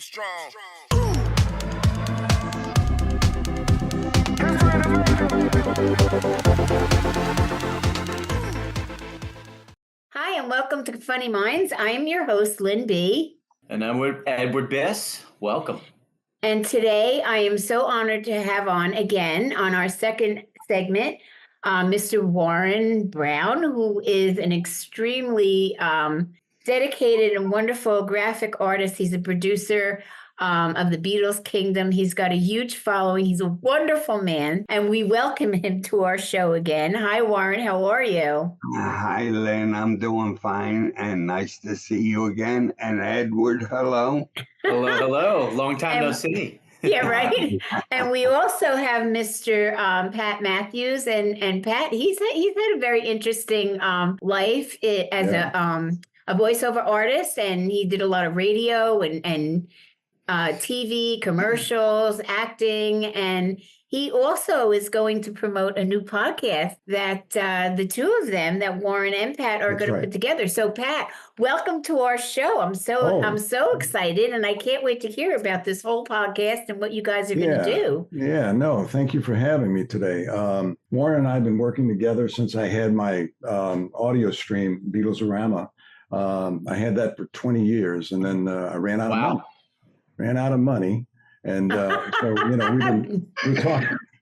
strong. Hi, and welcome to Funny Minds. I am your host, Lynn B. And I'm with Edward Biss. Welcome. And today I am so honored to have on again on our second segment, Mr. Warren Brown, who is an extremely dedicated and wonderful graphic artist. He's a producer of the Beatles Kingdom. He's got a huge following. He's a wonderful man, and we welcome him to our show again. Hi, Warren. How are you? Hi, Lynn. I'm doing fine, and nice to see you again. And Edward, hello. Hello. Long time no see. Yeah, right. And we also have Mr. Pat Matthews, and Pat, he's had a very interesting life as a voiceover artist, and he did a lot of radio and TV commercials, acting, and he also is going to promote a new podcast that the two of them, that Warren and Pat, are going to put together. So, Pat, welcome to our show. I'm so excited, and I can't wait to hear about this whole podcast and what you guys are going to do. Yeah, no, thank you for having me today. Warren and I have been working together since I had my audio stream, Beatles-orama. I had that for 20 years, and then I ran out of money. And so,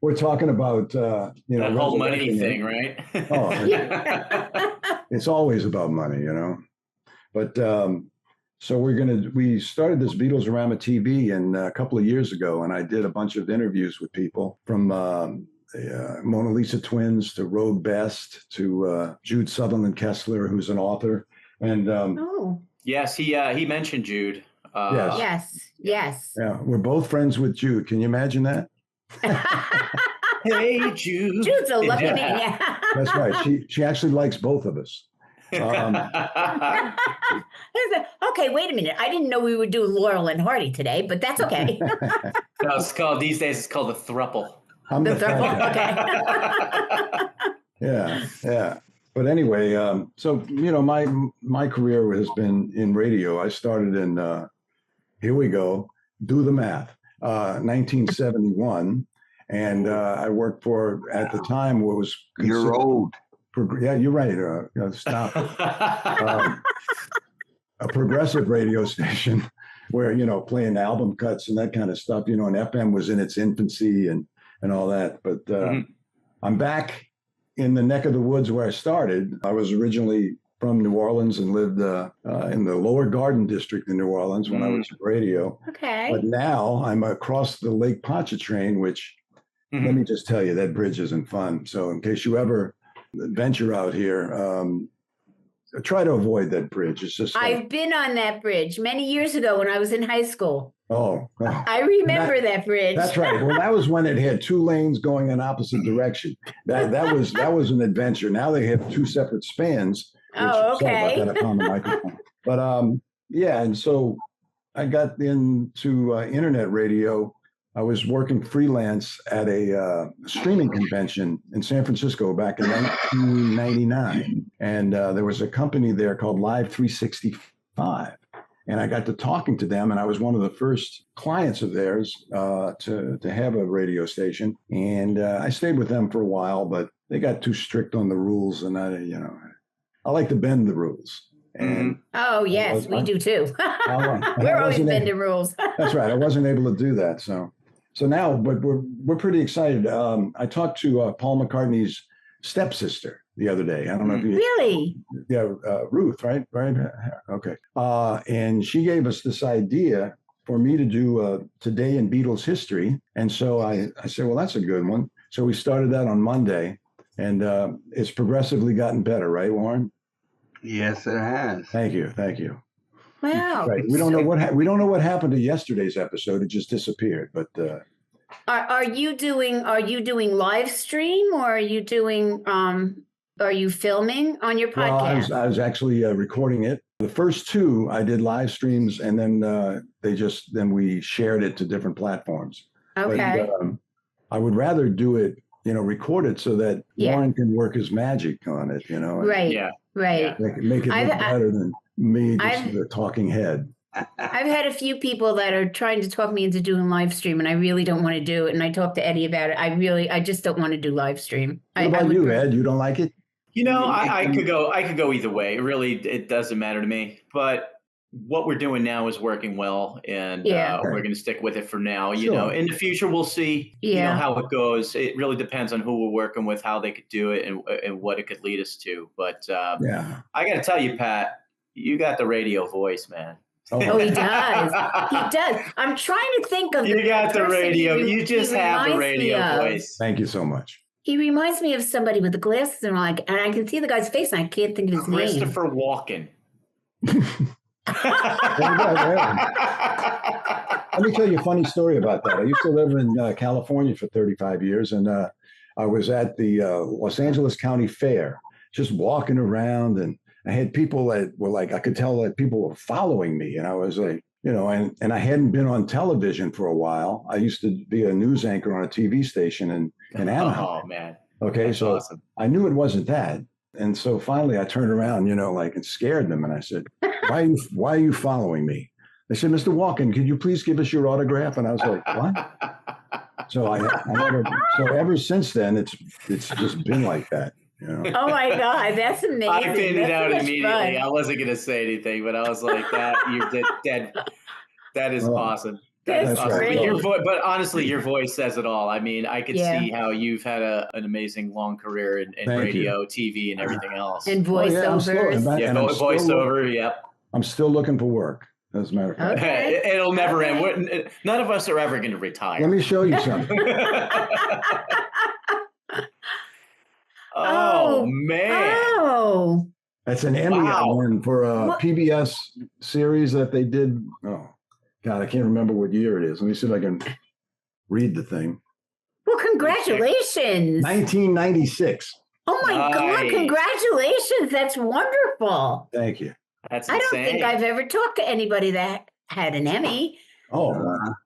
we're talking about, the whole money thing, right? It's always about money, but, so we started this Beatles-orama TV a couple of years ago, and I did a bunch of interviews with people from, Mona Lisa twins to Rogue Best to, Jude Sutherland Kessler, who's an author. And, yes, he mentioned Jude. Yes. Yeah, we're both friends with Jude. Can you imagine that? Hey, Jude. Jude's a lucky man. Yeah. That's right. She actually likes both of us. Okay, wait a minute. I didn't know we would do Laurel and Hardy today, but that's okay. No, these days it's called a thruple. The thruple. Okay. Yeah. But anyway, so my career has been in radio. I started in here we go. Do the math. 1971, and I worked for at the time what was You're old. Yeah, you're right. Stop. A progressive radio station where playing album cuts and that kind of stuff. And FM was in its infancy and all that. But I'm back in the neck of the woods where I started. I was originally from New Orleans and lived in the Lower Garden District in New Orleans when I was in radio. Okay. But now I'm across the Lake Pontchartrain, which let me just tell you, that bridge isn't fun. So in case you ever venture out here, try to avoid that bridge. It's just I've been on that bridge many years ago when I was in high school. Oh. I remember that bridge. That's right. Well, that was when it had two lanes going in opposite direction. That was an adventure. Now they have two separate spans. Oh, okay. Sorry about that, I found the microphone. But and so I got into internet radio. I was working freelance at a streaming convention in San Francisco back in 1999. And there was a company there called Live 365. And I got to talking to them, and I was one of the first clients of theirs to have a radio station. And I stayed with them for a while, but they got too strict on the rules, and I like to bend the rules. And oh yes, we do too. We're always bending rules. That's right. I wasn't able to do that, so now, but we're pretty excited. I talked to Paul McCartney's stepsister the other day. I don't know if you really. Yeah, Ruth, right? Okay. And she gave us this idea for me to do Today in Beatles History, and so I said, well, that's a good one. So we started that on Monday. And it's progressively gotten better, right, Warren? Yes, it has. Thank you. Wow. Right. We don't know what happened to yesterday's episode. It just disappeared. But are you doing live stream, or are you doing are you filming on your podcast? Well, I was actually recording it. The first two I did live streams, and then then we shared it to different platforms. Okay. But, I would rather do it record it so that Warren can work his magic on it, Right. Make it look better than me, just the talking head. I've had a few people that are trying to talk me into doing live stream, and I really don't want to do it. And I talked to Eddie about it. I just don't want to do live stream. What about would you, Ed? You don't like it? You know, I could go either way. It doesn't matter to me. But what we're doing now is working well, and we're going to stick with it for now. You know, in the future we'll see. You know how it goes. It really depends on who we're working with, how they could do it, and what it could lead us to. But I got to tell you, Pat, you got the radio voice, man. Oh, he does. He does. I'm trying to think of. You got the radio. You just have the radio voice. Thank you so much. He reminds me of somebody with the glasses and and I can see the guy's face and I can't think of his name. Christopher Walken. Let me tell you a funny story about that. I used to live in California for 35 years, and I was at the Los Angeles County Fair, just walking around, and I had people that were like, I could tell that people were following me, and I was like, you know, and I hadn't been on television for a while. I used to be a news anchor on a TV station in Anaheim. Oh, man. Okay, that's so awesome. I knew it wasn't that. And so finally I turned around, you know, like, and scared them. And I said, why are you following me? They said, Mr. Walken, could you please give us your autograph? And I was like, what? So so ever since then, it's just been like that. You know? Oh my God, that's amazing. I faded out immediately. Fun. I wasn't going to say anything, but I was like, that you're dead. That is awesome. That's awesome. great. But honestly, your voice says it all. I mean, I could see how you've had an amazing long career in radio, TV, and everything else. And voiceovers. Voiceover, yep. I'm still looking for work, as a matter of fact. Okay. It'll never end. None of us are ever going to retire. Let me show you something. Oh, man. Oh. That's an Emmy I won for a PBS series that they did. Oh, God, I can't remember what year it is. Let me see if I can read the thing. Well, congratulations. 1996. Oh, my God. Congratulations. That's wonderful. Thank you. That's I insane. don't think I've ever talked to anybody that had an Emmy. Oh,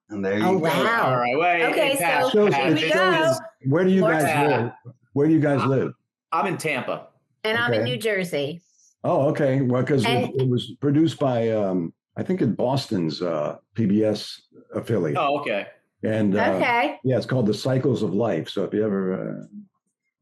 and there you go. Wow. All right. Wait. Okay, Pat, so Pat, here we go. Where do you guys live? Where do you guys live? I'm in Tampa. And I'm in New Jersey. Oh, okay. Well, because it was produced by, I think, in Boston's PBS affiliate. Oh, okay. And yeah, it's called The Cycles of Life. So if you ever,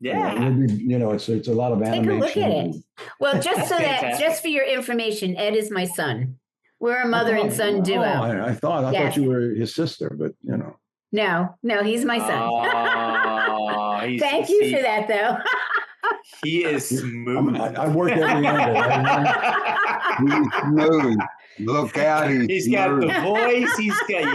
you know, it's a lot of animation. Take a look at it. Well, just so that, just for your information, Ed is my son. We're a mother and son duo. Oh, I thought you were his sister, but you know. No, he's my son. Oh, Thank you for that, though. He is smooth. I worked every angle. He's smooth. Look out. He's got the voice. He's got,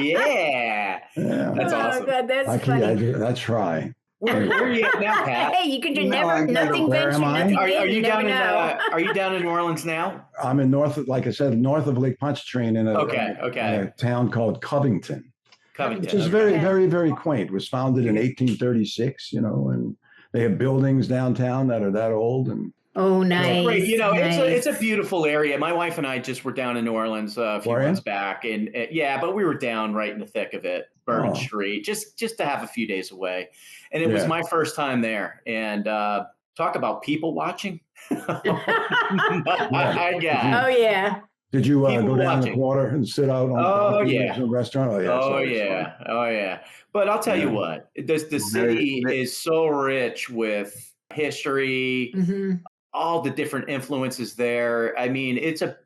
That's awesome. God, that's funny. I try. Where are you at now, Pat? Hey, you can do nothing venture, nothing Are you down are you down in New Orleans now? I'm in like I said, north of Lake Pontchartrain in a town called Covington. Which is very, very, very quaint. It was founded in 1836, you know, and they have buildings downtown that are that old. And oh, nice. Great. You know, nice. it's a beautiful area. My wife and I just were down in New Orleans a few months back, and but we were down right in the thick of it, Bourbon Street, just to have a few days away. And it was my first time there. And talk about people watching. Oh, yeah. Did you go down the quarter and sit out on the restaurant? Oh, yeah. But I'll tell you what, the city is so rich with history, all the different influences there. I mean, it's a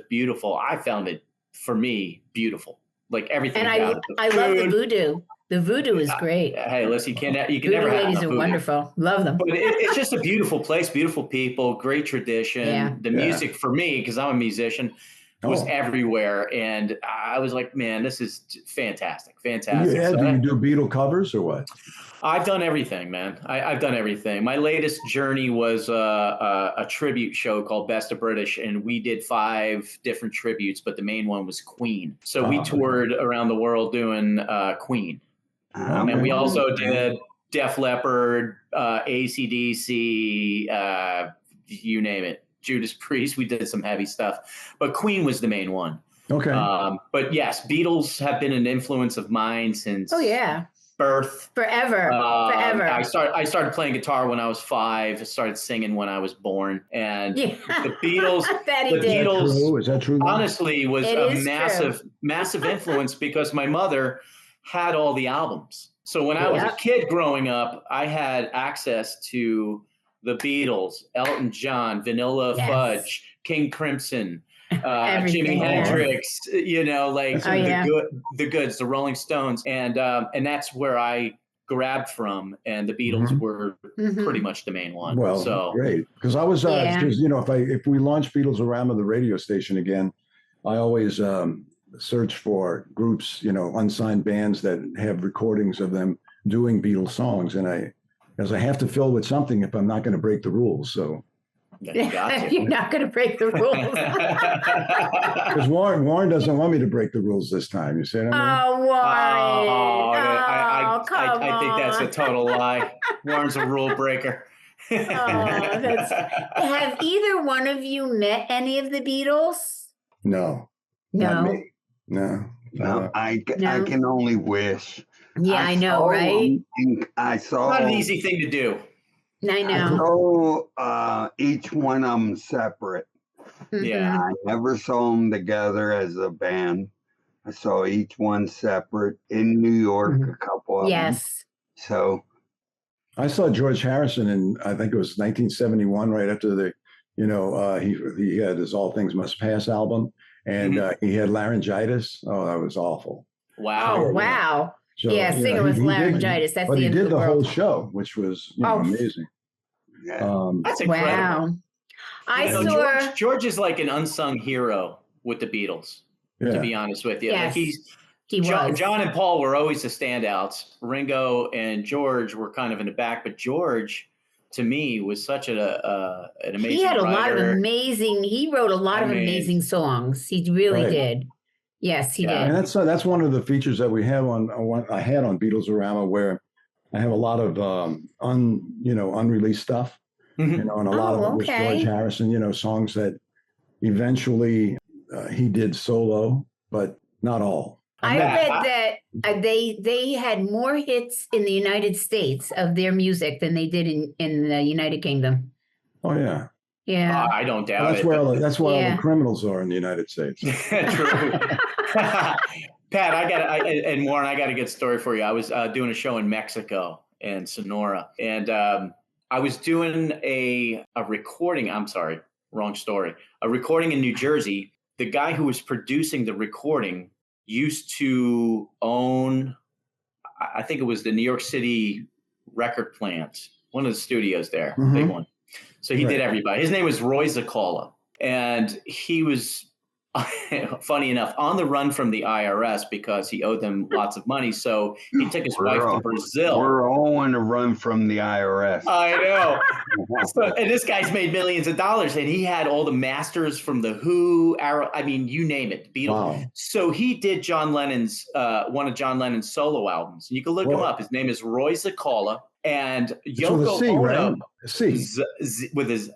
beautiful, I found it, for me, beautiful. Like everything. And I love the voodoo. The voodoo is great. Hey, listen, you can voodoo never have ladies are wonderful. Love them. But it's just a beautiful place, beautiful people, great tradition. Yeah. The music for me, because I'm a musician, was everywhere. And I was like, man, this is fantastic. Fantastic. Yeah, do you do Beatle covers or what? I've done everything, man. I've done everything. My latest journey was a tribute show called Best of British, and we did 5 different tributes, but the main one was Queen. So we toured around the world doing Queen. And we also did Def Leppard, AC/DC, you name it. Judas Priest. We did some heavy stuff, but Queen was the main one. Okay. But yes, Beatles have been an influence of mine since. Oh yeah. birth. Forever. I started playing guitar when I was 5. I started singing when I was born. And the Beatles, Is that true? Honestly, was a massive influence because my mother had all the albums. So when I was a kid growing up, I had access to the Beatles, Elton John, Vanilla Fudge, King Crimson, Jimi Hendrix, the goods, the Rolling Stones, and that's where I grabbed from, and the Beatles were pretty much the main one. Well, so great, because I was because if we launch Beatles-O-Rama, the radio station again, I always search for groups, unsigned bands that have recordings of them doing Beatles songs, and because I have to fill with something if I'm not going to break the rules. So you're not going to break the rules. Because Warren doesn't want me to break the rules this time. You see what I mean? Oh, Warren. I think that's a total lie. Warren's a rule breaker. Have either one of you met any of the Beatles? No. Not me. No. I can only wish. Yeah, I know, right? I saw. Not an easy thing to do. I know. I saw each one of them separate. Yeah. I never saw them together as a band. I saw each one separate in New York, a couple of them. So I saw George Harrison in, I think it was 1971, right after the, he had his All Things Must Pass album, and he had laryngitis. Oh, that was awful. Wow. Oh, wow. So, singer with laryngitis. That's but the he end did of the whole show, which was amazing. Yeah. That's incredible. Wow. George is like an unsung hero with the Beatles, to be honest with you. Yes, like John and Paul were always the standouts. Ringo and George were kind of in the back, but George, to me, was such an amazing He had a writer. lot of amazing. He wrote a lot of amazing songs. He really did. Yes, he did. And that's one of the features that we have I had on Beatles-O-Rama, where I have a lot of unreleased stuff, and a lot of it was George Harrison, songs that eventually he did solo, but not all. I read that they had more hits in the United States of their music than they did in the United Kingdom. Oh yeah. Yeah. I don't doubt it. That's where all the criminals are in the United States. True. Pat, and Warren, I got a good story for you. I was doing a show in Mexico and Sonora, and I was doing a recording. I'm sorry, wrong story. A recording in New Jersey. The guy who was producing the recording used to own, I think it was the New York City record plant, one of the studios there, big one. So he did everybody. His name was Roy Zaccola, and he was, funny enough, on the run from the IRS because he owed them lots of money. So he took his wife to Brazil. We're all on the run from the IRS. I know. And this guy's made millions of dollars, and he had all the masters from the Who, you name it, Beatles. Wow. So he did John Lennon's one of John Lennon's solo albums, and you can look him up. His name is Roy Zaccola. And Yoko Ono, with his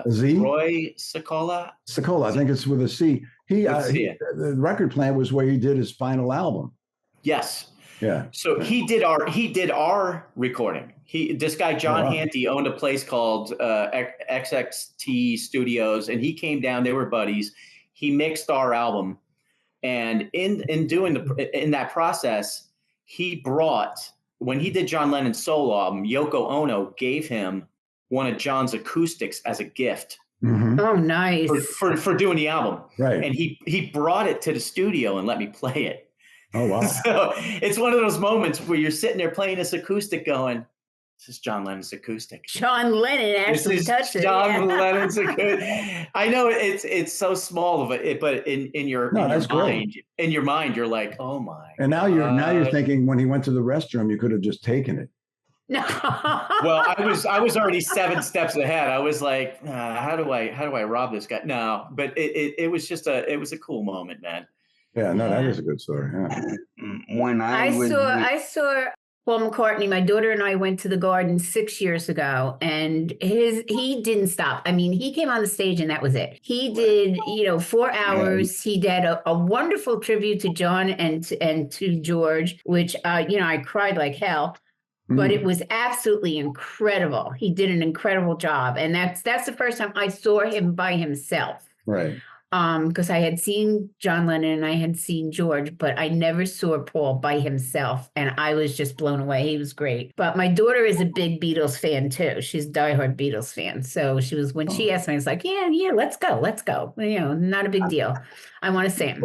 Z? Roy Zaccola. Zaccola, I think it's with a C. The record plant was where he did his final album. Yes. Yeah. So he did our recording. This guy John Hanty owned a place called XXT Studios, and he came down. They were buddies. He mixed our album, and in that process, he brought. When he did John Lennon's solo album, Yoko Ono gave him one of John's acoustics as a gift. Mm-hmm. Oh, nice. For doing the album. Right. And he brought it to the studio and let me play it. Oh, wow. So it's one of those moments where you're sitting there playing this acoustic going, this is John Lennon's acoustic. John Lennon actually touched it. John Lennon's acoustic. I know it's so small of it, but in your mind, you're like, oh my. And now you're thinking when he went to the restroom, you could have just taken it. No. Well, I was already 7 steps ahead. I was like, how do I rob this guy? No, but it was just it was a cool moment, man. Yeah, no, that is a good story. Yeah. When I saw Paul McCartney, my daughter and I went to the Garden 6 years ago, and he didn't stop. I mean, he came on the stage and that was it. He did, 4 hours. He did a wonderful tribute to John and to George, which I cried like hell. But it was absolutely incredible. He did an incredible job, and that's the first time I saw him by himself. Right. Because I had seen John Lennon and I had seen George, but I never saw Paul by himself, and I was just blown away. He was great. But my daughter is a big Beatles fan too. She's a diehard Beatles fan. So when she asked me, I was like, yeah, let's go. Not a big deal. I want to see him.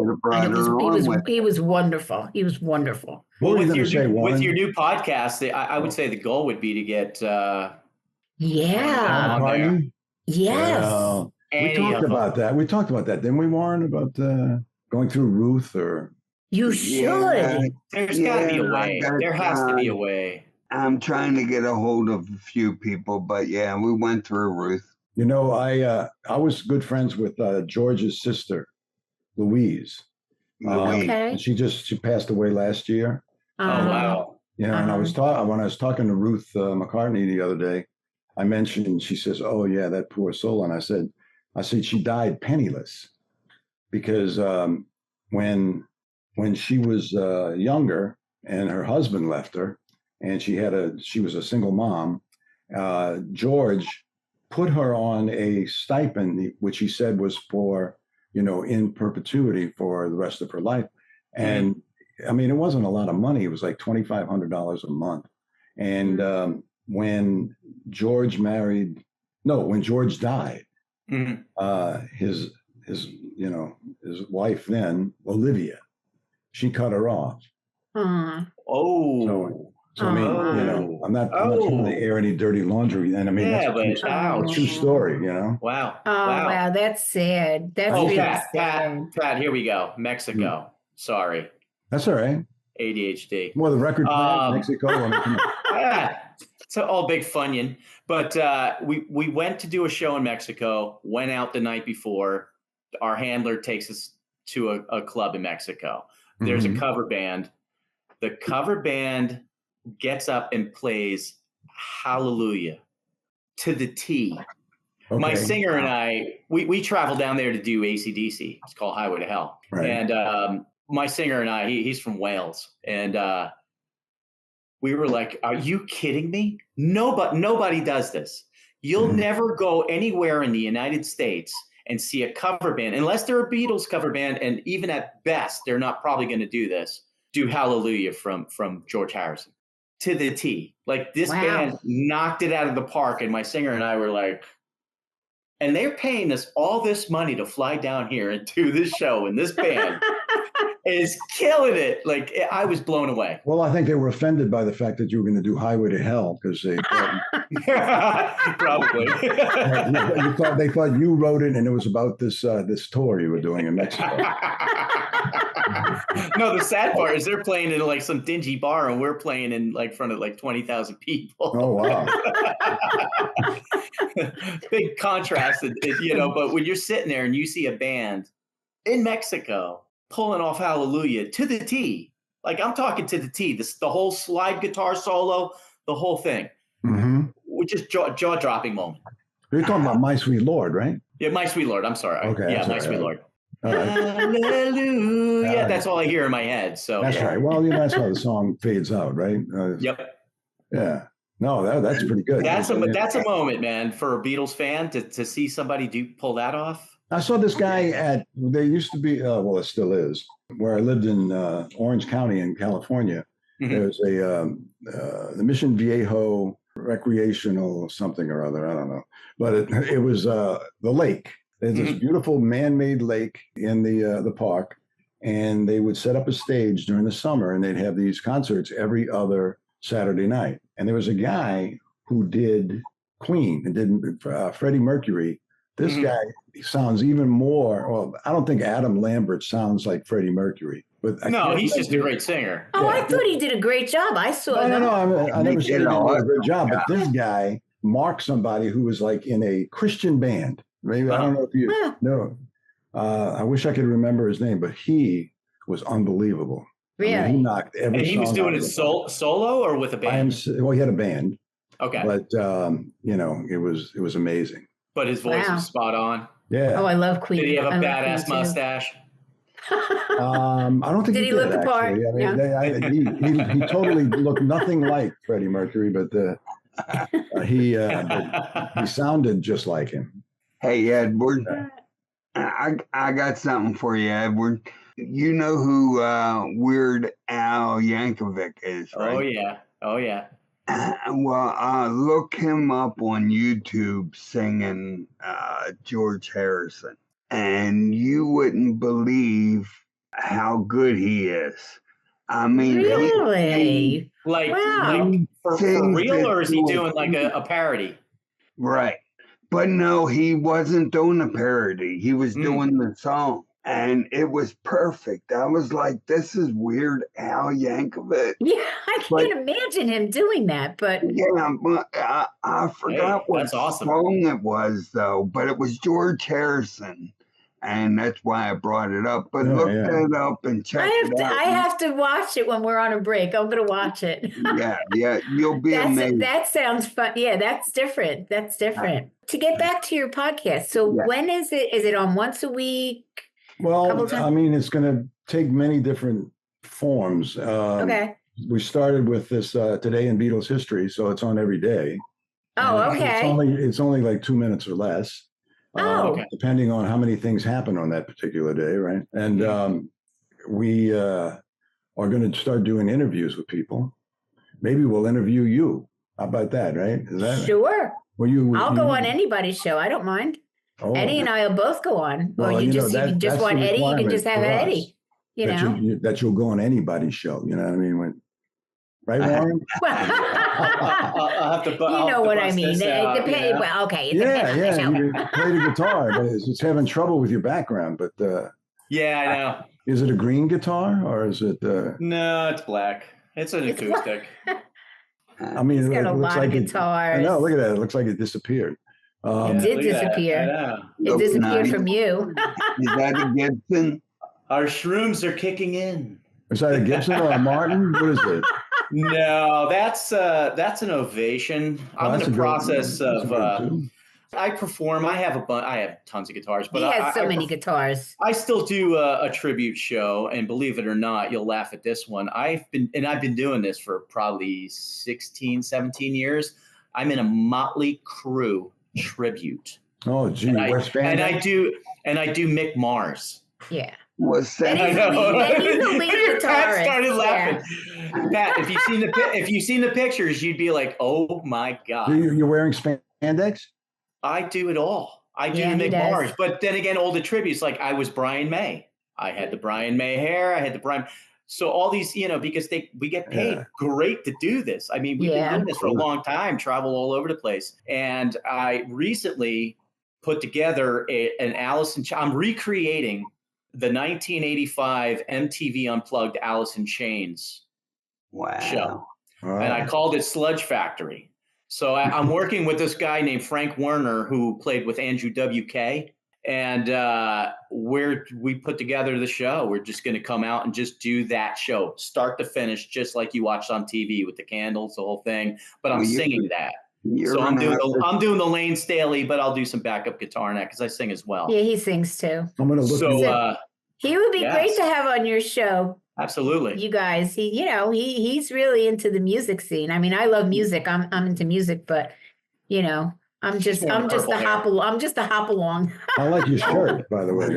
He was wonderful. He was wonderful. Well, with your new podcast, I would say the goal would be to get Yes. Well, we talked about that. Didn't we, Warren, about going through Ruth or? You should. There's got to be a way. There has to be a way. I'm trying to get a hold of a few people, but yeah, we went through Ruth. I was good friends with George's sister, Louise. Okay. And she passed away last year. Oh, wow. And when I was talking to Ruth McCartney the other day, I mentioned, she says, oh yeah, that poor soul. And I said, she died penniless because when she was younger and her husband left her and she was a single mom, George put her on a stipend, which he said was for, in perpetuity for the rest of her life. And I mean, it wasn't a lot of money. It was like $2,500 a month. And when George died, his wife then, Olivia, she cut her off. Oh. So I mean, I'm not trying to air any dirty laundry. And I mean, that's a true story, Wow. Wow, that's sad. That's really sad. Pat, here we go. Mexico. Sorry. That's all right. ADHD. Well, the record plant, Mexico. It's all big Funyun. But we went to do a show in Mexico, went out the night before. Our handler takes us to a club in Mexico. There's a cover band. The cover band gets up and plays Hallelujah to the T. Okay. My singer and I, we traveled down there to do AC/DC. It's called Highway to Hell. Right. And my singer and I, he's from Wales. And we were like, are you kidding me? Nobody does this. You'll never go anywhere in the United States and see a cover band, unless they're a Beatles cover band. And even at best, they're not probably going to do Hallelujah from George Harrison to the T. Like this band knocked it out of the park. And my singer and I were like, and they're paying us all this money to fly down here and do this show. And this band is killing it. Like I was blown away. Well, I think they were offended by the fact that you were going to do Highway to Hell because they probably they thought you wrote it and it was about this tour you were doing in Mexico. No, the sad part is they're playing in like some dingy bar and we're playing in like front of like 20,000 people. Oh wow! Big contrast, But when you're sitting there and you see a band in Mexico pulling off Hallelujah to the T, like I'm talking to the T, the whole slide guitar solo, the whole thing, which is jaw-dropping moment. You're talking about My Sweet Lord, right? Yeah, My Sweet Lord. I'm sorry. Okay, yeah, My Sweet Lord. Hallelujah. Right. That's all I hear in my head. So that's right. Well, that's how the song fades out, right? Yep. Yeah. No, that's pretty good. That's a moment, man, for a Beatles fan to see somebody pull that off. I saw this guy there used to be, well, it still is, where I lived in Orange County in California. There's the Mission Viejo recreational something or other. I don't know. But it was the lake. There's this beautiful man-made lake in the park, and they would set up a stage during the summer, and they'd have these concerts every other Saturday night. And there was a guy who did Queen and did Freddie Mercury. This guy sounds even more. Well, I don't think Adam Lambert sounds like Freddie Mercury, but he's just a great singer. Oh, I thought he did a great job. I saw. No, I never said he did a great job, but this guy marked somebody who was like in a Christian band. Maybe I don't know if you know. I wish I could remember his name, but he was unbelievable. Really? I mean, he knocked every And he was song doing out it of the park. solo or with a band? Well, he had a band. Okay. But it was amazing. But his voice was spot on. Yeah. Oh, I love Queen. Did he have a badass mustache? I don't think Did he look did, the part? actually. I mean, he totally looked nothing like Freddie Mercury, but he sounded just like him. Hey, Edward, I got something for you, Edward. You know who Weird Al Yankovic is, right? Oh, yeah. Well, look him up on YouTube singing George Harrison, and you wouldn't believe how good he is. I mean, really? Like for real, or is he doing like a parody? Right. But no, he wasn't doing a parody. He was doing the song. And it was perfect. I was like, this is Weird Al Yankovic. Yeah, I can't imagine him doing that. But yeah, but I forgot what song it was, though. But it was George Harrison. And that's why I brought it up. But look that up and check it out. I have to watch it when we're on a break. I'm going to watch it. yeah, you'll be amazed. That sounds fun. Yeah, that's different. To get back to your podcast, so when is it? Is it on once a week? Well, I mean, it's going to take many different forms. Okay. We started with this Today in Beatles history, so it's on every day. Oh, okay. It's only like 2 minutes or less. Depending on how many things happen on that particular day, right? And we are going to start doing interviews with people. Maybe we'll interview you. How about that, right? Is that sure? I'll go on anybody's show. I don't mind. Oh. Eddie and I will both go on. Well, or you just want Eddie, you can just have Eddie. That you'll go on anybody's show. You know what I mean? Right, Warren? I'll have to. You know what I mean? It depends. Well, okay. Yeah. You play the guitar, but it's having trouble with your background. But yeah, I know. Is it a green guitar or is it? No, it's black. It's an acoustic. I mean, it's got a lot of guitars. I know. Look at that. It looks like it disappeared. It did disappear. It disappeared from you. Is that a Gibson? Our shrooms are kicking in. Is that a Gibson or a Martin? What is it? No, that's an Ovation. I'm in the process of. I perform. I have tons of guitars, but he has so many guitars. I still do a tribute show, and believe it or not, you'll laugh at this one. I've been doing this for probably 16, 17 years. I'm in a Motley Crue tribute. Oh, gee, and I do Mick Mars. Yeah. What's that? I know. Pat started laughing. Yeah. Pat, if you've seen the pictures, you'd be like, "Oh my god!" You're wearing spandex? I do it all. I do Mick Mars, but then again, all the tributes. Like I was Brian May. I had the Brian May hair. I had the Brian. So all these, because we get paid great to do this. I mean, we've been doing this for a long time, travel all over the place. And I recently put together an Alice in Chains. I'm recreating the 1985 MTV Unplugged Alice in Chains show. Wow. And I called it Sludge Factory. So I'm working with this guy named Frank Werner who played with Andrew WK. And we put together the show. We're just going to come out and just do that show, start to finish, just like you watched on TV with the candles, the whole thing. But I'm singing that. So I'm doing the Lane Staley, but I'll do some backup guitar in that because I sing as well. Yeah, he sings too. I'm going to look. He would be great to have on your show. Absolutely. You guys, he's really into the music scene. I mean, I love music. I'm into music, but I'm just a hop along. I like your shirt, by the way.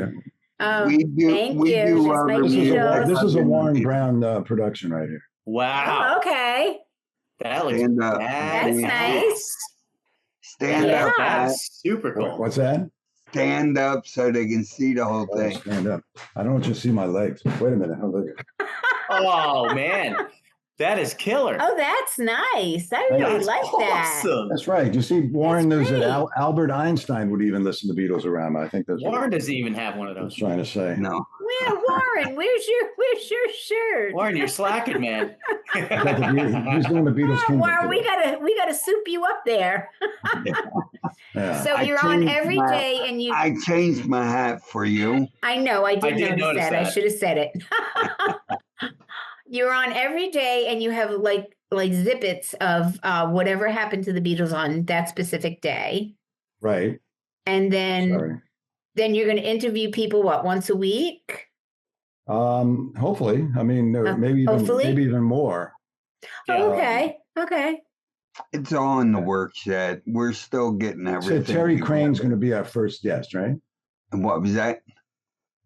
Thank you. This is a Warren Brown production right here. Wow. Oh, okay. That looks That's nice. Stand up. That's super cool. What's that? Stand up so they can see the whole thing. Stand up. I don't want you to see my legs. Wait a minute. Oh, man. That is killer. Oh, that's nice. I really like that. Awesome. That's right. You see, Warren knows that Albert Einstein would even listen to Beatles around. I think that's Warren doesn't even have one of those. I was trying to say. No. Yeah, Warren, where's your shirt? Warren, you're slacking, man. He's doing the Beatles. Warren, we gotta soup you up there. Yeah. So you're on every day, and you. I changed my hat for you. I know. I did notice that. I should have said it. you're on every day, and you have like zippets of whatever happened to the Beatles on that specific day. Right. And then you're going to interview people once a week? Hopefully. I mean, maybe even more. Oh, okay. Okay. It's all in the works yet. We're still getting everything. So Terry Crane's going to be our first guest, right? And what was that?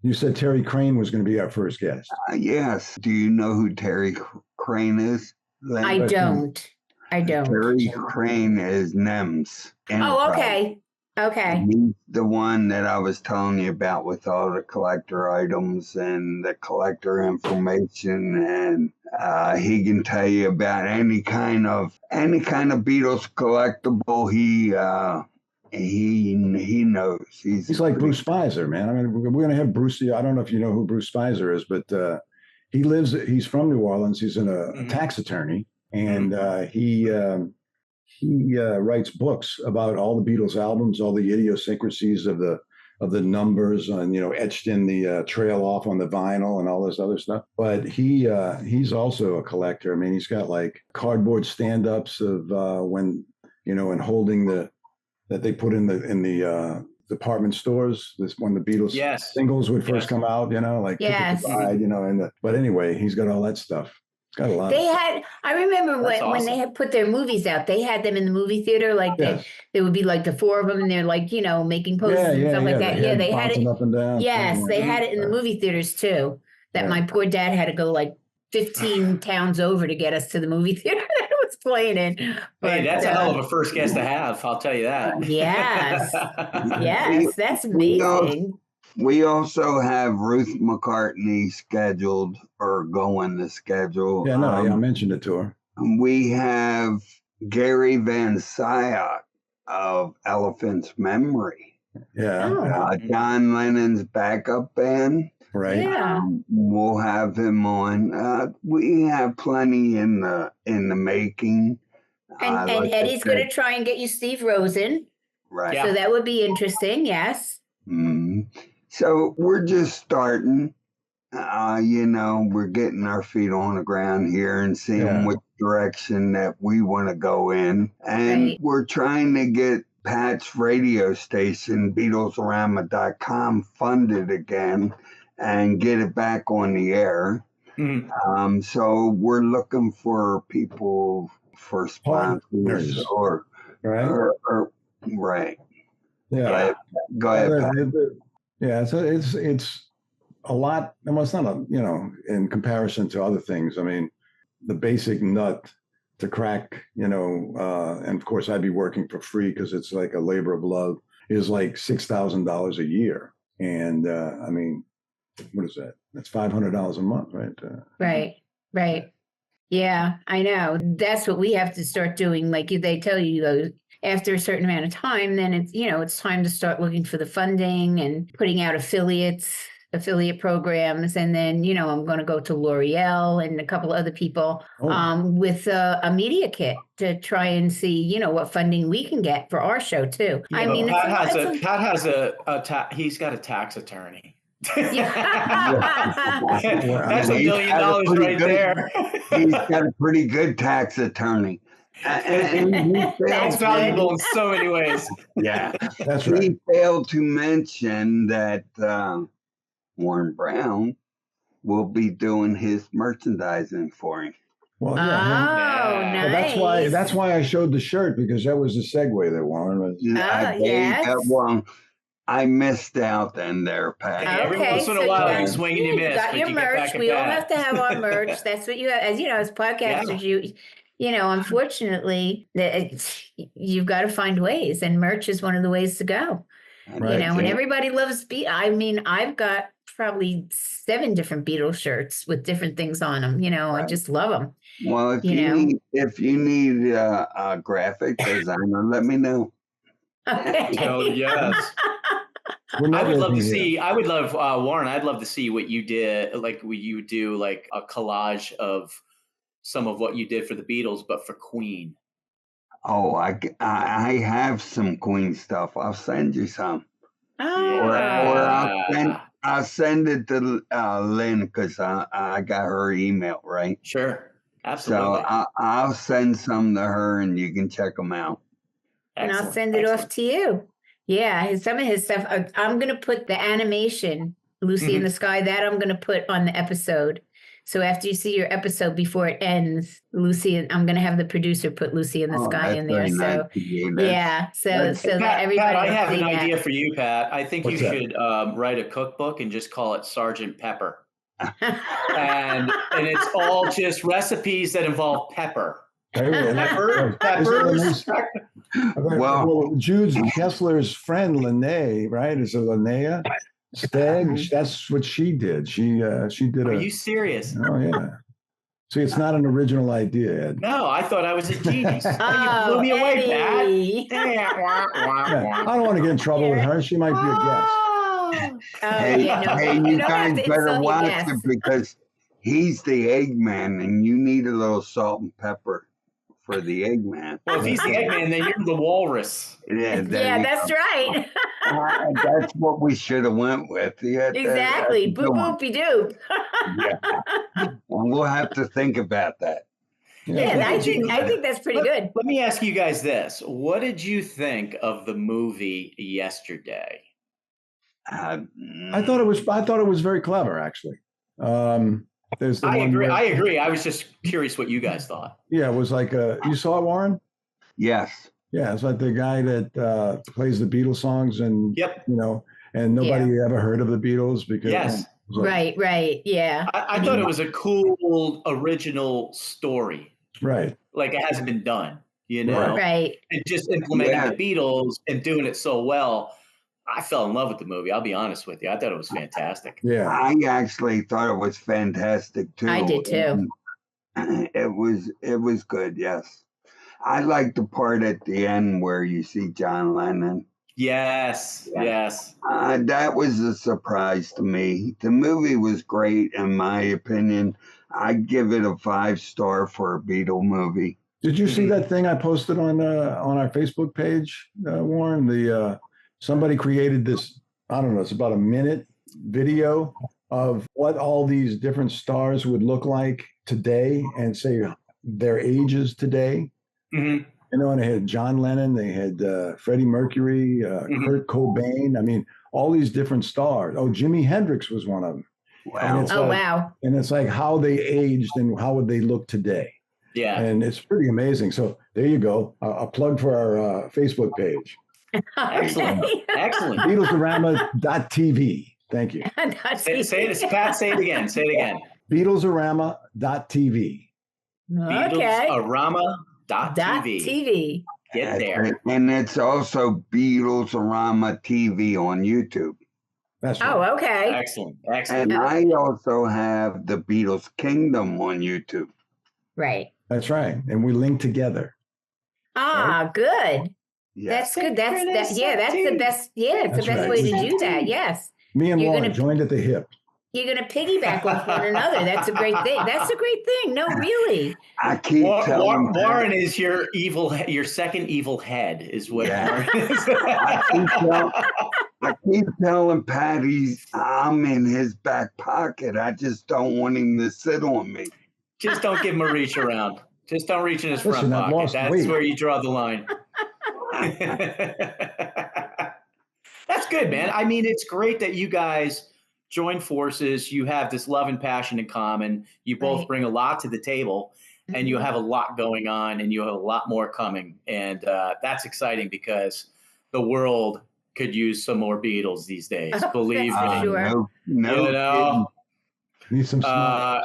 You said Terry Crane was going to be our first guest. Yes. Do you know who Terry Crane is? Lynn? I don't. Terry Crane is NEMS. Oh, okay. Okay. He's the one that I was telling you about with all the collector items and the collector information, and he can tell you about any kind of Beatles collectible. He knows. He's like Bruce Spicer, man. I mean, we're going to have Bruce. I don't know if you know who Bruce Spicer is, but he's from New Orleans. He's a tax attorney, and he writes books about all the Beatles albums, all the idiosyncrasies of the numbers, and etched in the trail off on the vinyl and all this other stuff. But he's also a collector. I mean, he's got like cardboard stand-ups of when and holding that they put in the department stores. This when the Beatles singles would first come out, like Ticket to Ride, but anyway, he's got all that stuff. Got a lot. I remember when they had put their movies out, they had them in the movie theater. Like there would be like the four of them, and they're like, making posters and stuff like that. Yeah, they had it up and down. Yes, they had it in the movie theaters too. That my poor dad had to go like 15 towns over to get us to the movie theater that it was playing in. But, hey, that's a hell of a first guest to have. I'll tell you that. Yes, yes, that's amazing. We also have Ruth McCartney scheduled or going to schedule. Yeah, no, I mentioned it to her. We have Gary Van Syok of Elephant's Memory. Yeah. John Lennon's backup band. Right. Yeah. We'll have him on. We have plenty in the making. And Eddie's going to try and get you Steve Rosen. Right. So that would be interesting. Yes. Mm-hmm. So we're just starting, we're getting our feet on the ground here and seeing which direction that we want to go in. And we're trying to get Pat's radio station, BeatlesOrama.com, funded again and get it back on the air. Mm-hmm. So we're looking for people for sponsors or right. Yeah. Go ahead, Pat. Yeah, so it's a lot. Well, it's not in comparison to other things. I mean, the basic nut to crack, and of course I'd be working for free because it's like a labor of love, is like $6,000 a year. And I mean, what is that? That's $500 a month, right? Right. Yeah, I know. That's what we have to start doing. Like they tell you, after a certain amount of time, then it's time to start looking for the funding and putting out affiliate programs. And then, I'm going to go to L'Oreal and a couple of other people with a media kit to try and see, what funding we can get for our show too. I mean, Pat has he's got a tax attorney. That's $1 billion right there. He's got a pretty good tax attorney. That's valuable in so many ways. Yeah, that's right. He failed to mention that Warren Brown will be doing his merchandising for him. Well, nice. Well, that's why I showed the shirt, because that was the segue that Warren was. Yes. I missed out then there, Pat. Every once in a while, you swing and you miss. Got your merch. We all have to have our merch. That's what you have. As podcasters, unfortunately, you've got to find ways, and merch is one of the ways to go. Right. And everybody loves Beatles. I mean, I've got probably 7 different Beatles shirts with different things on them. I just love them. Well, if you need a graphic designer, let me know. Okay. Oh, yes. I would love to see. I would love Warren. I'd love to see what you did. Like you would do, like a collage of some of what you did for the Beatles, but for Queen. Oh, I have some Queen stuff. I'll send you some. Oh. I'll send it to Lynn because I got her email, right? Sure. Absolutely. So I'll send some to her and you can check them out. And I'll send it off to you. Yeah, some of his stuff. I'm going to put the animation, Lucy in the Sky, that I'm going to put on the episode. So after you see your episode, before it ends, Lucy, I'm going to have the producer put Lucy in the Sky in there. So yeah, so that everybody. Pat, I have an idea for you, Pat. I think you should write a cookbook and just call it Sergeant Pepper, and it's all just recipes that involve pepper. Peppers. Well, Jude Kessler's friend Linnea, right? Is it Linnea Stagg? That's what she did. She did. Are you serious? Oh yeah. See, it's not an original idea, Ed. No, I thought I was a genius. You blew me away, Pat. I don't want to get in trouble with her. She might be a guest. Hey, you guys better watch it because he's the Eggman, and you need a little salt and pepper for the Eggman. Well, if he's the Eggman, then you're the walrus. Yeah, that's right. That's what we should have went with. Yeah, exactly. Boop boopy doop. Yeah. Well, we'll have to think about that. Yeah, I think that's pretty good. Let me ask you guys this: what did you think of the movie yesterday? I thought it was very clever, actually. I agree. I was just curious what you guys thought. Yeah, it was like you saw it, Warren? Yes. Yeah, it's like the guy that plays the Beatles songs, and and nobody ever heard of the Beatles because right, yeah. I thought it was a cool original story, right? Like it hasn't been done, right? And just implementing the Beatles and doing it so well. I fell in love with the movie. I'll be honest with you. I thought it was fantastic. Yeah, I actually thought it was fantastic too. I did too. It was good. Yes, I like the part at the end where you see John Lennon. Yes. That was a surprise to me. The movie was great, in my opinion. I'd give it a 5-star for a Beatle movie. Did you see that thing I posted on our Facebook page, Warren? Somebody created this, I don't know, it's about a minute video of what all these different stars would look like today and say their ages today. Mm-hmm. And they had John Lennon, they had Freddie Mercury, Kurt Cobain. I mean, all these different stars. Oh, Jimi Hendrix was one of them. Wow. Wow. And it's like how they aged and how would they look today. Yeah. And it's pretty amazing. So there you go. A plug for our Facebook page. Excellent. Beatlesarama.tv. Thank you. Say it, Pat. Say it again. Beatlesarama.tv. Okay. Beatlesarama.tv. Get there. And it's also Beatlesarama TV on YouTube. That's right. Oh, okay. Excellent. And I also have the Beatles Kingdom on YouTube. Right. That's right. And we link together. Ah, right? Good. Yes. That's good. That's the best. Yeah, it's the best way to do that. Yes. Me and Warren joined at the hip. You're going to piggyback off one another. That's a great thing. No, really. I keep telling Warren is your second evil head is what Warren is. I keep telling Pat I'm in his back pocket. I just don't want him to sit on me. Just don't give him a reach around. Just don't reach in his front pocket. That's where you draw the line. That's good, man. I mean, it's great that you guys join forces. You have this love and passion in common. You both bring a lot to the table, and you have a lot going on, and you have a lot more coming. And that's exciting because the world could use some more Beatles these days. Believe me. Sure. No. Need some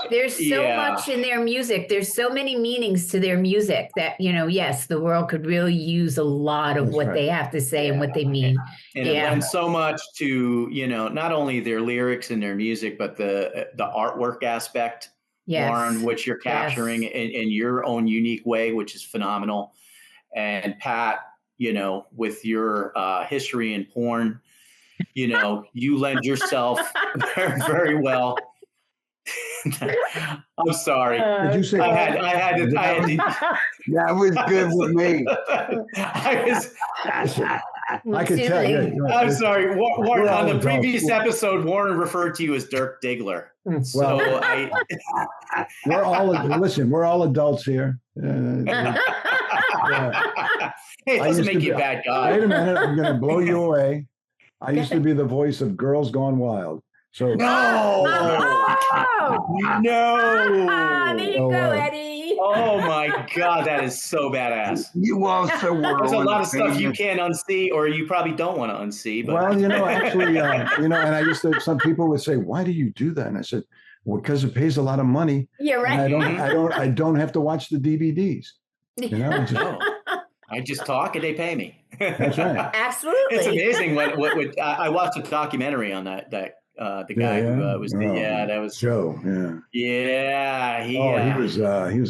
there's so much in their music. There's so many meanings to their music that, yes, the world could really use a lot of what they have to say and what they mean. And it lends so much to, not only their lyrics and their music, but the artwork aspect, Warren, which you're capturing in your own unique way, which is phenomenal. And Pat, with your history in porn, you lend yourself very, very well. I'm sorry. Did you say I had to. That was good with me. I could tell you. I'm sorry. Warren, on the previous episode, Warren referred to you as Dirk Diggler. So we're all adults here. Hey, it doesn't make you a bad guy. Wait a minute, I'm going to blow you away. I used to be the voice of Girls Gone Wild. So no. There you go, Eddie. Oh my God, that is so badass. You also were. There's a lot of stuff you can't unsee, or you probably don't want to unsee. But. Well, actually, and I used to. Some people would say, "Why do you do that?" And I said, "Well, because it pays a lot of money. You're right. I don't have to watch the DVDs. I just talk and they pay me. That's right. Absolutely. It's amazing what I watched a documentary on that the guy who was that was Joe. Yeah. He was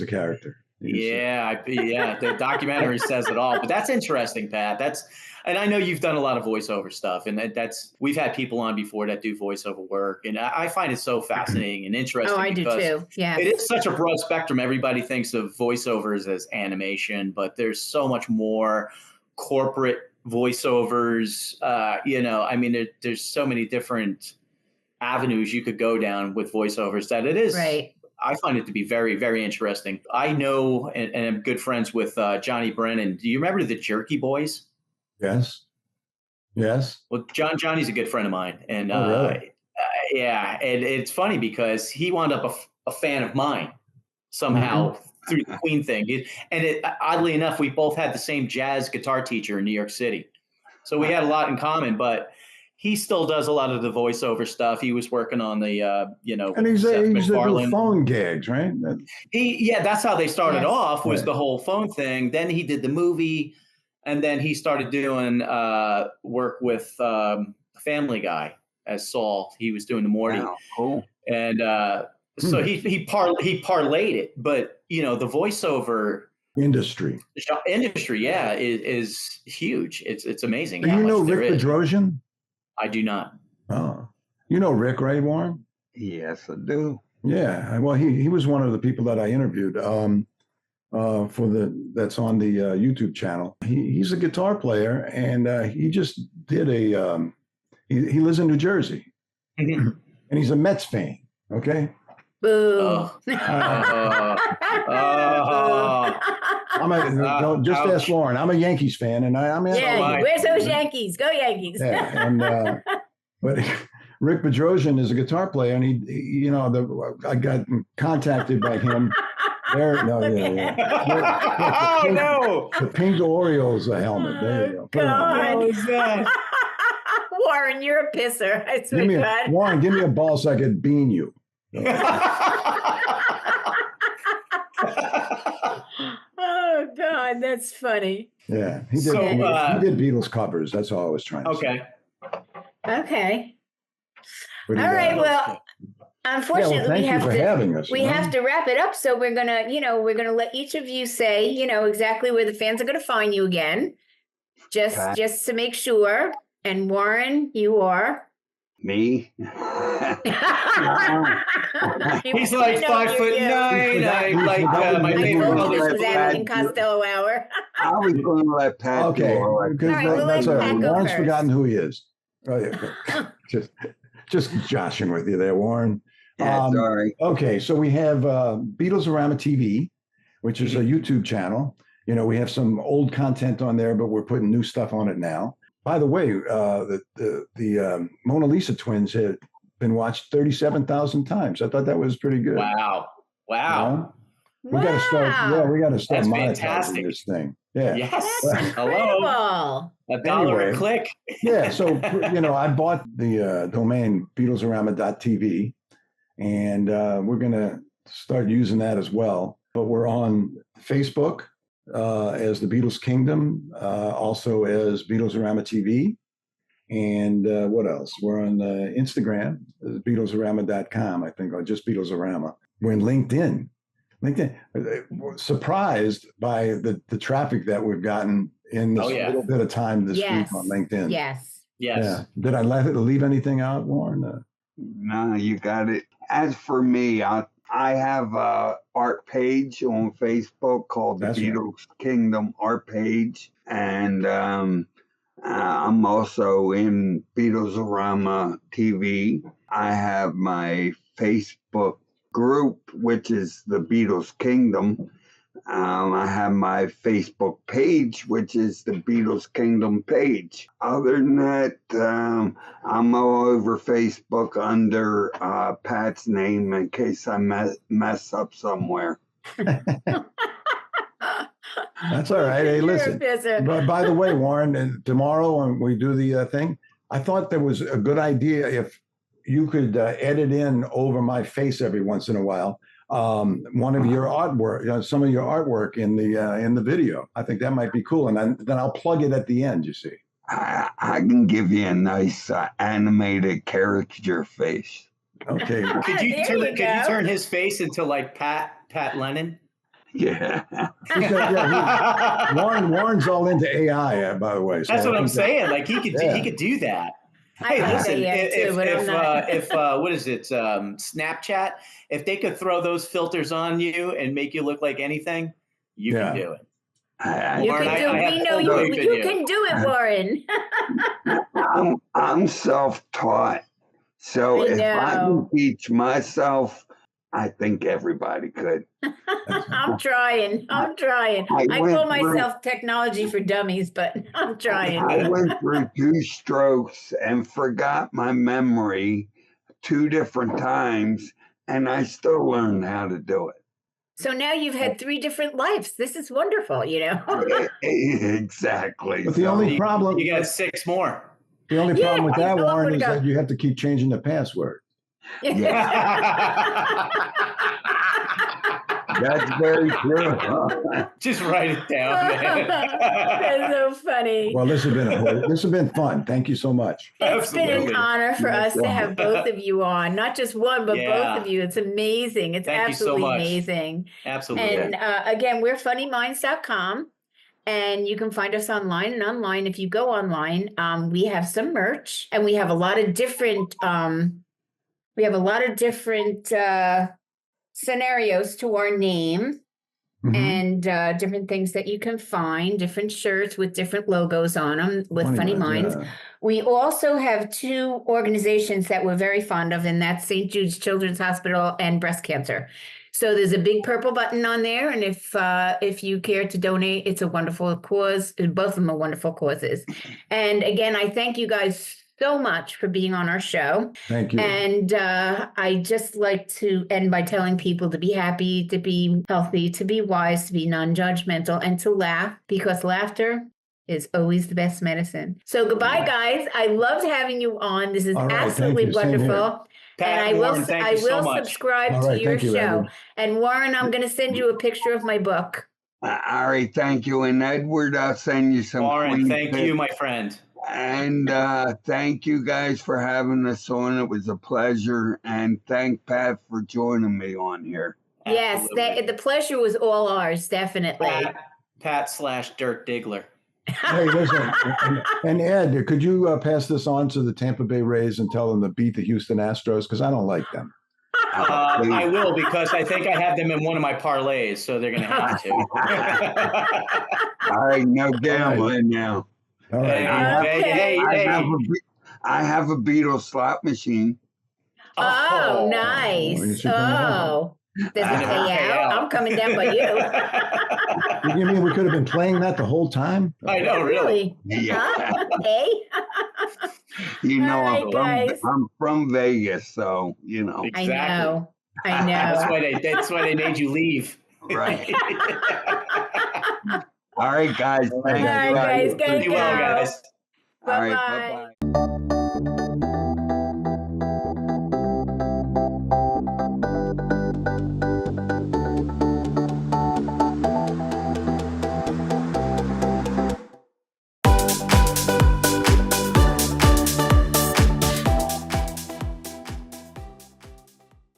a character. The documentary says it all. But that's interesting, Pat. And I know you've done a lot of voiceover stuff, and we've had people on before that do voiceover work, and I find it so fascinating and interesting. Oh, I do too. Yeah, it is such a broad spectrum. Everybody thinks of voiceovers as animation, but there's so much more corporate voiceovers. There's so many different avenues you could go down with voiceovers that it is. Right. I find it to be very, very interesting. I know and I'm good friends with Johnny Brennan. Do you remember the Jerky Boys? Yes. Well, Johnny's a good friend of mine. And really? and it's funny because he wound up a fan of mine somehow through the Queen thing. Oddly enough, we both had the same jazz guitar teacher in New York City. So we had a lot in common, but he still does a lot of the voiceover stuff. He was working on the, and he's doing phone gigs, right? That's how they started off, was the whole phone thing. Then he did the movie, and then he started doing work with Family Guy as Saul. He was doing the Morty. Wow, cool. And so he parlayed it, but the voiceover industry, is huge. It's amazing. Do you know Rick Bedrosian? I do not. Oh, you know Rick, right, Warren? Yes, I do. Yeah, well, he was one of the people that I interviewed that's on the YouTube channel. He's a guitar player, and he just did he lives in New Jersey, and he's a Mets fan. Okay. Boo. Just ask Lauren. I'm a Yankees fan, and where's those Yankees? Go Yankees! Yeah, but Rick Bedrosian is a guitar player, and he I got contacted by him. The pink Orioles helmet. There you go. God. Warren, you're a pisser. I swear to God. Warren, give me a ball so I could bean you. Oh God, that's funny. Yeah, he did Beatles covers. That's all I was trying to say. Okay. All right. Well, unfortunately, we have to wrap it up. So we're gonna let each of you say, exactly where the fans are gonna find you again, just to make sure. And Warren, you are. Me? He's like 5'9". I like my favorite color is Abbott and Costello hour. I was going to let Pat Okay, go. Warren's forgotten who he is. Just joshing with you there, Warren. Yeah, sorry. Okay, so we have Beatles-orama TV, which is a YouTube channel. We have some old content on there, but we're putting new stuff on it now. By the way, the Mona Lisa twins had been watched 37,000 times. I thought that was pretty good. Wow. We got to start. Yeah, we got to start monetizing fantastic. This thing. Yeah. Yes. Hello. $1 a click. Yeah. So I bought the domain BeatlesOrama.tv, and we're going to start using that as well. But we're on Facebook as the Beatles Kingdom, also as Beatles-orama TV. And what else? We're on Instagram, BeatlesOrama.com, I think, or just Beatles-orama. We're in LinkedIn. We're surprised by the traffic that we've gotten in this little bit of time this week on LinkedIn. Yes. Yeah. Did I leave anything out, Warren? No, you got it. As for me, I have a art page on Facebook called the Beatles Kingdom Art Page, and I'm also in Beatlesarama TV. I have my Facebook group, which is the Beatles Kingdom. I have my Facebook page, which is the Beatles Kingdom page. Other than that, I'm all over Facebook under Pat's name in case I mess up somewhere. That's all right. Hey, listen. But by the way, Warren, and tomorrow when we do the thing, I thought there was a good idea if you could edit in over my face every once in a while. One of your artwork, some of your artwork in the video. I think that might be cool, and then I'll plug it at the end. You see, I can give you a nice animated caricature face. Okay. Could you turn his face into like Pat Lennon? Yeah. Warren's all into AI, by the way. So that's what I'm saying. Like he could do that. Hey, listen, if what is it, Snapchat, if they could throw those filters on you and make you look like anything, you can do it. You can do it, Warren. I'm self-taught. So if I can teach myself, I think everybody could. I'm trying. I call myself technology for dummies, but I'm trying. I went through 2 strokes and forgot my memory 2 different times, and I still learned how to do it. So now you've had 3 different lives. This is wonderful, Exactly. But the only problem, you got 6 more. The only problem with that, Warren, is that you have to keep changing the password. That's very true. Just write it down, man. That's so funny. Well, this has been fun. Thank you so much. It's been an honor for us to have both of you on. Not just one, but both of you. It's amazing. It's absolutely amazing. Absolutely. And again, we're funeminds.com. And you can find us online. And online, if you go online, we have some merch, and we have a lot of different scenarios to our name, and different things that you can find, different shirts with different logos on them with Funny Minds. Yeah. We also have 2 organizations that we're very fond of, and that's St. Jude's Children's Hospital and breast cancer. So there's a big purple button on there, and if you care to donate, it's a wonderful cause. Both of them are wonderful causes. And again, I thank you guys so much for being on our show. Thank you. And I just like to end by telling people to be happy, to be healthy, to be wise, to be non-judgmental, and to laugh, because laughter is always the best medicine. So goodbye, guys. I loved having you on. This is absolutely wonderful. Pat, and Warren, I will subscribe to your show. Edward. And Warren, I'm going to send you a picture of my book. All right, thank you. And Edward, I'll send you some. Warren, thank you, my friend. And thank you guys for having us on. It was a pleasure. And thank Pat for joining me on here. Yes, the pleasure was all ours, definitely. Pat/Dirk Diggler. Hey, listen, and Ed, could you pass this on to the Tampa Bay Rays and tell them to beat the Houston Astros? Because I don't like them. I will, because I think I have them in one of my parlays, so they're going to have to. All right, no gambling now. All right. Hey. I have a Beatles slot machine. Oh, nice. Does it pay out? I'm coming down by you. You mean we could have been playing that the whole time? I know, really. Yeah. Hey? You know, I'm from Vegas, so, you know. Exactly. I know. That's why they made you leave. Right. All right, guys. Thank you. All right, guys. Be well, guys. All right, bye-bye.